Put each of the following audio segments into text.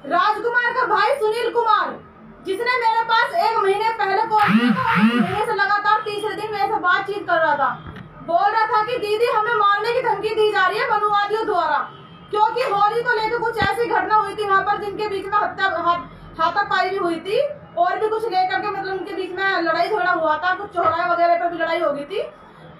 राजकुमार का भाई सुनील कुमार, जिसने मेरे पास 1 महीने पहले महीने से लगातार तीसरे दिन मेरे से बातचीत कर रहा था, बोल रहा था कि दीदी हमें मारने की धमकी दी जा रही है मनुवादियों द्वारा, क्योंकि होली को लेकर कुछ ऐसी घटना हुई थी वहाँ पर जिनके बीच में हाथापाई भी हुई थी और भी कुछ लेकर के मतलब उनके बीच में लड़ाई झगड़ा हुआ था, कुछ चौराहे वगैरह पर भी लड़ाई हो गई थी।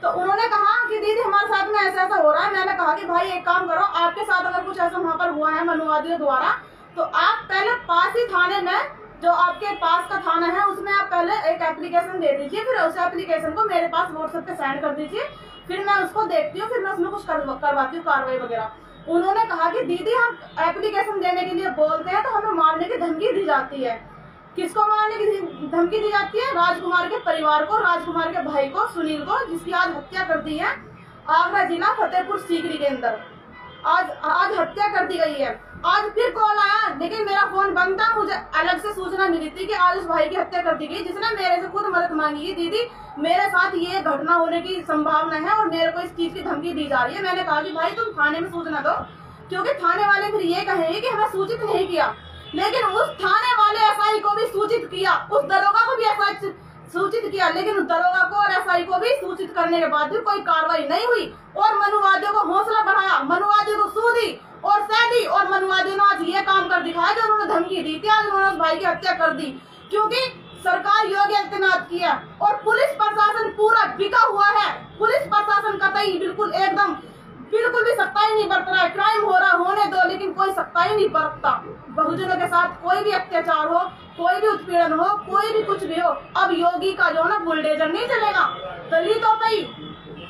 तो उन्होंने कहा कि दीदी हमारे साथ में ऐसा ऐसा हो रहा है। मैंने कहा कि भाई एक काम करो, आपके साथ अगर कुछ ऐसा वहाँ पर हुआ है मनुवादियों द्वारा तो आप पहले पास ही थाने में, जो आपके पास का थाना है उसमें आप पहले एक एप्लीकेशन दे दीजिए, फिर उस एप्लीकेशन को मेरे पास व्हाट्सएप पे सेंड कर दीजिए, फिर मैं उसको देखती हूँ, फिर मैं उसमें कुछ करवाती हूँ कार्रवाई वगैरह। उन्होंने कहा कि दीदी हम एप्लीकेशन देने के लिए बोलते हैं तो हमें मारने की धमकी दी जाती है। किसको मारने की धमकी दी जाती है? राजकुमार के परिवार को, राजकुमार के भाई को, सुनील को, जिसकी आज हत्या कर दी है आगरा जिला फतेहपुर सीकरी के अंदर। आज हत्या कर दी गई है। आज फिर कॉल आया, लेकिन मेरा फोन बंद था। मुझे अलग से सूचना मिली थी कि आज उस भाई की हत्या कर दी गई, जिसने मेरे से खुद मदद मांगी है। दीदी मेरे साथ ये घटना होने की संभावना है और मेरे को इस चीज की धमकी दी जा रही है। मैंने कहा कि भाई तुम थाने में सूचना दो, क्योंकि थाने वाले फिर ये कहेंगे कि हमें सूचित नहीं किया। लेकिन उस थाने वाले एसआई को भी सूचित किया, उस दरोगा को भी एसआई सूचित किया, लेकिन उस दरोगा को और एसआई को भी सूचित करने के बाद भी कोई कार्रवाई नहीं हुई और मनुवादियों को हौसला बढ़ाया, मनुवादियों को सूदी और सैदी, और मनुवादियों ने आज ये काम कर दिखाया जो उन्होंने धमकी दी थी, आज उन्होंने उस भाई की हत्या कर दी। क्योंकि सरकार योग्य तैनात किया और पुलिस प्रशासन पूरा बिका हुआ है। पुलिस प्रशासन कतई बिल्कुल भी सख्ताई नहीं बरत रहा है। क्राइम हो रहा होने दो, लेकिन कोई सख्ताई नहीं बरतता। बहुजनों के साथ कोई भी अत्याचार हो, कोई भी उत्पीड़न हो, कोई भी कुछ भी हो, अब योगी का जो ना बुलडोजर नहीं चलेगा। दलितों पे ही,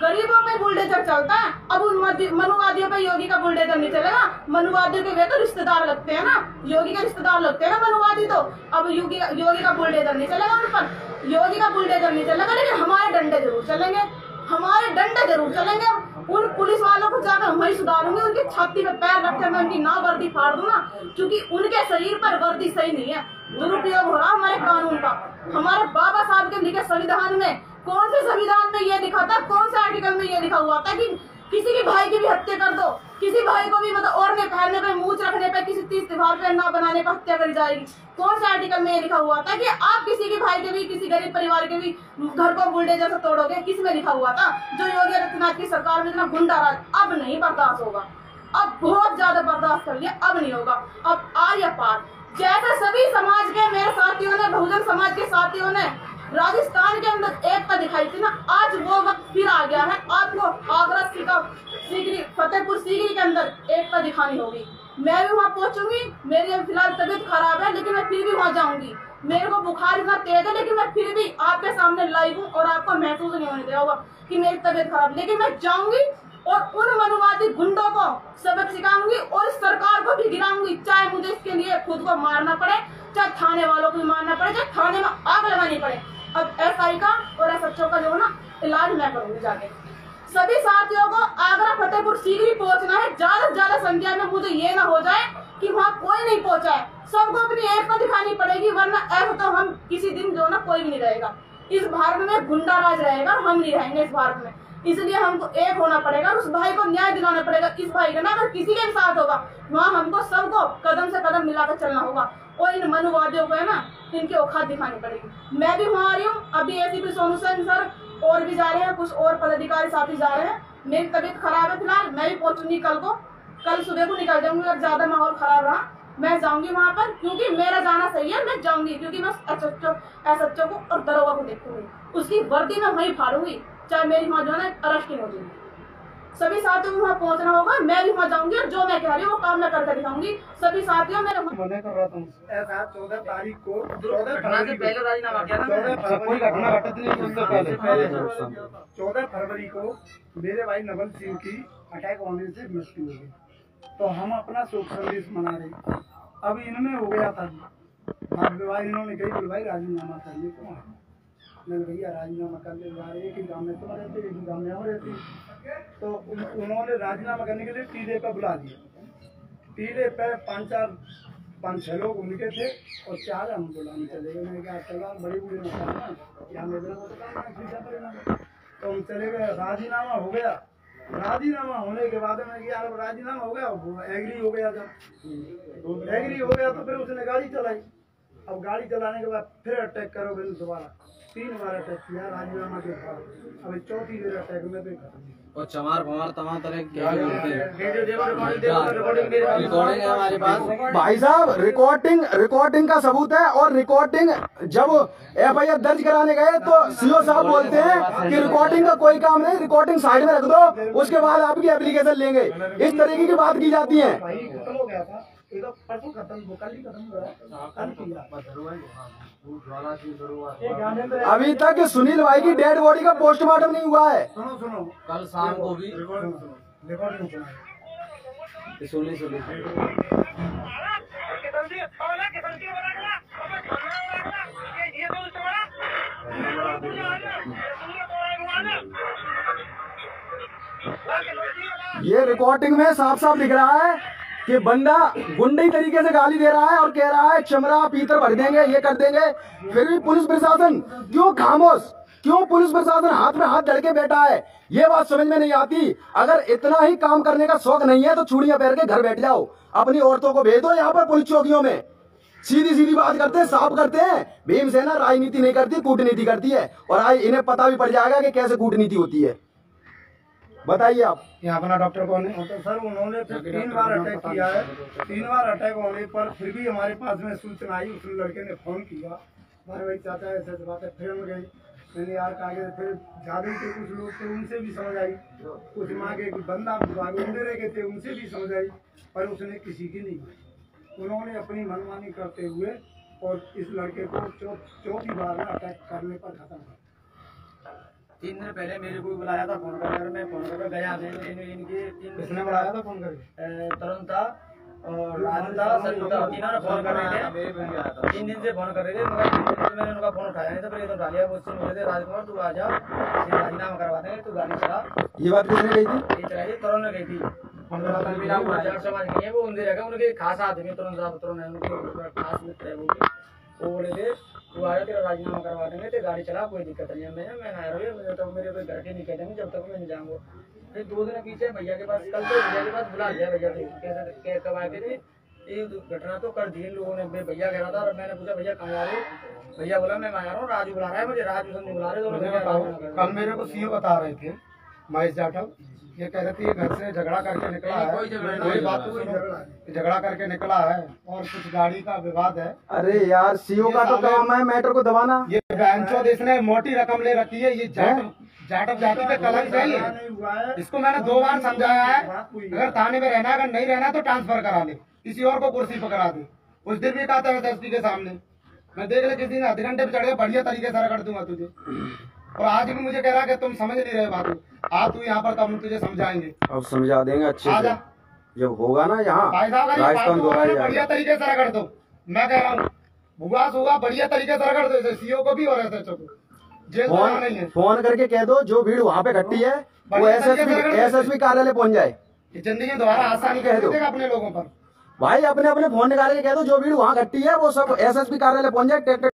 गरीबों पे बुलडोजर चलता है। अब उन मनुवादियों पे योगी का बुलडोजर नहीं चलेगा। मनुवादियों के वे तो रिश्तेदार लगते हैं ना, योगी के रिश्तेदार लगते हैं ना मनुवादी, तो अब योगी का बुलडोजर नहीं चलेगा उन पर। योगी का बुलडोजर नहीं चलेगा, लेकिन हमारे डंडे जरूर चलेंगे, हमारे डंडे जरूर चलेंगे। उन पुलिस वालों को जाकर मैं सुधारूंगी, उनकी छाती पे पैर रखे मैं उनकी नाव वर्दी फाड़ दूंगा, क्योंकि उनके शरीर पर वर्दी सही नहीं है। दुरुपयोग हो रहा हमारे कानून का। हमारे बाबा साहब के लिखे संविधान में, कौन से संविधान में ये लिखा था, कौन से आर्टिकल में ये लिखा हुआ था कि किसी के भाई की भी हत्या कर दो, किसी भाई को भी मतलब ओढ़ने पहनने पे, मूछ रखने पे, किसी तीज त्योहार पे ना बनाने पर हत्या करी जाएगी। कौन से आर्टिकल में ये लिखा हुआ था कि आप किसी के भाई के भी, किसी गरीब परिवार के भी घर को बुलडोजर से तोड़ोगे? किस में लिखा हुआ था? जो योगी आदित्यनाथ की सरकार में इतना गुंडा राज, अब नहीं बर्दाश्त होगा। अब बहुत ज्यादा बर्दाश्त कर लिया, अब नहीं होगा। अब आर्य पार जैसे सभी समाज के मेरे साथियों ने, बहुजन समाज के साथियों ने राजस्थान के अंदर एकता दिखाई थी ना, आज वो वक्त फिर आ गया है। आपको आगरा सीकरी, फतेहपुर सीकरी के अंदर एकता दिखानी होगी। मैं भी वहाँ पहुंचूंगी। मेरी अभी फिलहाल तबीयत खराब है, लेकिन मैं फिर भी वहाँ जाऊंगी। मेरे को बुखार इतना तेज है, लेकिन मैं फिर भी आपके सामने लाइव हूँ और आपको महसूस नहीं होने दिया होगा कि मेरी तबीयत खराब, लेकिन मैं जाऊंगी और उन मनुवादी गुंडों को सबक सिखाऊंगी और इस सरकार को भी गिराऊंगी, चाहे मुझे इसके लिए खुद को मारना पड़े, चाहे थाने वालों को भी मारना पड़े, चाहे थाने में आग लगानी पड़े। अब एसआई का और एसएचओ का जो है ना इलाज मैं करूंगी जाके। सभी साथियों को आगरा फतेहपुर सीकरी पहुंचना है, ज्यादा से ज्यादा संख्या में। मुझे ये ना हो जाए कि वहाँ कोई नहीं पहुंचा है। सबको अपनी एकता दिखानी पड़ेगी, वरना ऐसा तो हम किसी दिन जो ना कोई भी नहीं रहेगा इस भारत में, गुंडा राज रहेगा और हम नहीं रहेंगे इस भारत में। इसलिए हमको एक होना पड़ेगा, उस भाई को न्याय दिलाना पड़ेगा। इस भाई का ना अगर किसी के भी साथ होगा, वहाँ हमको सबको कदम से कदम मिलाकर चलना होगा और इन मनुवादियों को है ना इनकी औकात दिखानी पड़ेगी। मैं भी वहाँ आ रही हूँ, अभी एसीपी सोनू सेन सर और भी जा रहे हैं, कुछ और पदाधिकारी साथी जा रहे हैं। मेरी तबीयत खराब है फिलहाल, मैं भी पहुंचूंगी कल सुबह को निकल जाऊंगी। अगर ज्यादा माहौल खराब रहा मैं जाऊंगी वहाँ पर, क्योंकि मेरा जाना सही है। मैं जाऊंगी क्योंकि मैं एसएचओ को और दरोगा को देखूंगी, उसकी वर्दी में वहीं फाड़ूंगी, चाहे मेरी वहाँ जो है ना अरेस्टिंग हो जाएगी। सभी साथियों को वहाँ पहुँचना होगा, मैं भी वहाँ जाऊंगी और जो मैं कह रही हूँ वो काम मैं करके दिखाऊंगी। सभी साथियों मेरे मना कर रहा था ऐसा 14 तारीख को, 14 पहले राजीनामा किया था। 14 फरवरी को मेरे भाई नवल सिंह की अटैक होने से मृत्यु हो गई, तो हम अपना शोक संदेश मना रहे। अब इनमें हो गया था भाई, इन्होंने कही भाई राजीनामा करने को, मैंने भैया राजीनामा कर ले यार, एक ही गाँव में तुम रहते, एक ही गाँव में हम रहते। तो उन्होंने राजीनामा करने के लिए टीले पर बुला दिया। टीले पर 5-6 लोग उनके थे और 4 हम बुलाने चले गए। मैंने कहा चलो बड़ी बुढ़ी मकान, तो हम चले गए। राजीनामा हो गया, राजीनामा होने के बाद में किया, अब राजीनामा हो गया, एग्री हो गया। जब एग्री हो गया तो फिर उसने गाड़ी चलाई। अब गाड़ी चलाने के बाद फिर अटैक करो बिल दोबारा, 3 बार अटैक किया राजीनामा के बाद। अब 4थी बार अटैक में भी खत्म। और चमार भमार तमाम तरह के रिकॉर्डिंग है हमारे पास। भाई साहब रिकॉर्डिंग का सबूत है। और रिकॉर्डिंग जब FIR दर्ज कराने गए तो CO साहब बोलते हैं कि रिकॉर्डिंग का कोई काम नहीं, रिकॉर्डिंग साइड में रख दो, उसके बाद आपकी एप्लीकेशन लेंगे। इस तरीके की बात की जाती है। भाई खत्म हो गया था, ये तो परसों खत्म, कल ही खत्म हुआ, कल किया। अभी तक सुनील भाई की डेड बॉडी का पोस्टमार्टम नहीं हुआ है। सुनो कल शाम को भी रिकॉर्डिंग सुना। सुनी ये रिकॉर्डिंग में साफ साफ दिख रहा है कि बंदा गुंडई तरीके से गाली दे रहा है और कह रहा है चमड़ा पीतर भर देंगे, ये कर देंगे। फिर भी पुलिस प्रशासन क्यों खामोश, क्यों पुलिस प्रशासन हाथ में हाथ धर के बैठा है, ये बात समझ में नहीं आती। अगर इतना ही काम करने का शौक नहीं है तो चूड़ियां पहन के घर बैठ जाओ, अपनी औरतों को भेज दो यहाँ पर पुलिस चौकियों में। सीधी सीधी बात करते हैं, साफ करते हैं। भीमसेना राजनीति नहीं करती, कूटनीति करती है। और आज इन्हें पता भी पड़ जाएगा कि कैसे कूटनीति होती है। बताइए आप। यहाँ अपना डॉक्टर कौन है? तो सर उन्होंने फिर 3 बार अटैक किया है। 3 बार अटैक होने पर फिर भी हमारे पास में सूचना आई। उस लड़के ने फोन किया, हमारे भाई चाचा ऐसे बात है। फिर हम गए, मैंने यार कहा, फिर जादू के कुछ लोग थे उनसे भी समझ आई, कुछ माँ के बंदा गुंडेरे के थे उनसे भी समझ आई, पर उसने किसी की नहीं। उन्होंने अपनी मनमानी करते हुए और इस लड़के को 4थी बार में अटैक करने पर खत्म किया। 3 दिन पहले मेरे को बुलाया था फोन कर, मैं फोन कर गया। इनके किसने बुलाया था फोन करके? तरुण था और राजू था, संजू था, तीनों ने फोन कर रहे थे। 3 दिन से फोन कर रहे थे, मगर 3 दिन से मैंने उनका फोन उठाया नहीं था। फिर ये तो उठा लिया, मुझसे बोले थे राजकुमार तू आ जा, राजीनामा करवा देंगे, तू गाड़ी चला। ये बात किसने कही थी? ये चलाई थी, तरुण ने कही थी। समाज की है वो, उनसे रखा, उनके खास आदमी तरुण साहब, तरुण है उनके खास मित्र है वो भी। वो बोले थे तू आया, तेरा राजीनामा करवा देंगे, तेरी गाड़ी चला, कोई दिक्कत नहीं है। मैं आया तो मेरे को घर के नहीं कह देंगे जब तक मैं नहीं जाऊँगा। फिर 2 दिन पीछे भैया के पास, कल तो भैया के पास बुला लिया। भैया कैसे कब आए थे, ये घटना तो कर दी इन लोगों ने। भैया कह रहा था और मैंने पूछा भैया कहाँ आ रहे हो? भैया बोला मैं आ रहा हूँ, राजू बुला रहा है मुझे, राजू संजू बुला रहे हैं। कल मेरे को CO बता रहे थे महेश जाटव, ये कह रहे थे घर से झगड़ा करके निकला है। कोई बात तो झगड़ा करके निकला है और कुछ गाड़ी का विवाद है। अरे यार CO का तो काम है मैटर को दबाना। ये बैंचोद इसने मोटी रकम ले रखी है, ये जाटव जाति पे कलंक है ये। इसको मैंने 2 बार समझाया है, अगर थाने में रहना, अगर नहीं रहना तो ट्रांसफर करा ले, किसी और को कुर्सी पकड़ा दे। उस दिन भी कहा था SSP के सामने, मैं देख ले किसी दिन आधे घंटे पे चढ़ गया, बढ़िया तरीके से रगड़ दूंगा तुझे। और आज भी मुझे कह रहा है कि तुम समझ नहीं रहे बात, आ तू यहाँ पर तब हम तुझे समझाएंगे। अब समझा देंगे अच्छे से, जब होगा ना यहाँ भाई साहब राजस्थान बढ़िया तरीके से रगड़ दो। मैं कह रहा हूँ भुआस होगा, बढ़िया तरीके से रगड़ दो CO को भी और SHO को। जेल नहीं है, फोन करके कह दो जो भीड़ वहाँ पे इकट्ठी है वो SSP कार्यालय पहुँच जाए। जिंदगी में दोबारा आसानी कह दो अपने लोगों पर। भाई अपने अपने फोन निकाल के कह दो जो भीड़ वहाँ इकट्ठी है वो सब SSP कार्यालय पहुँच जाए।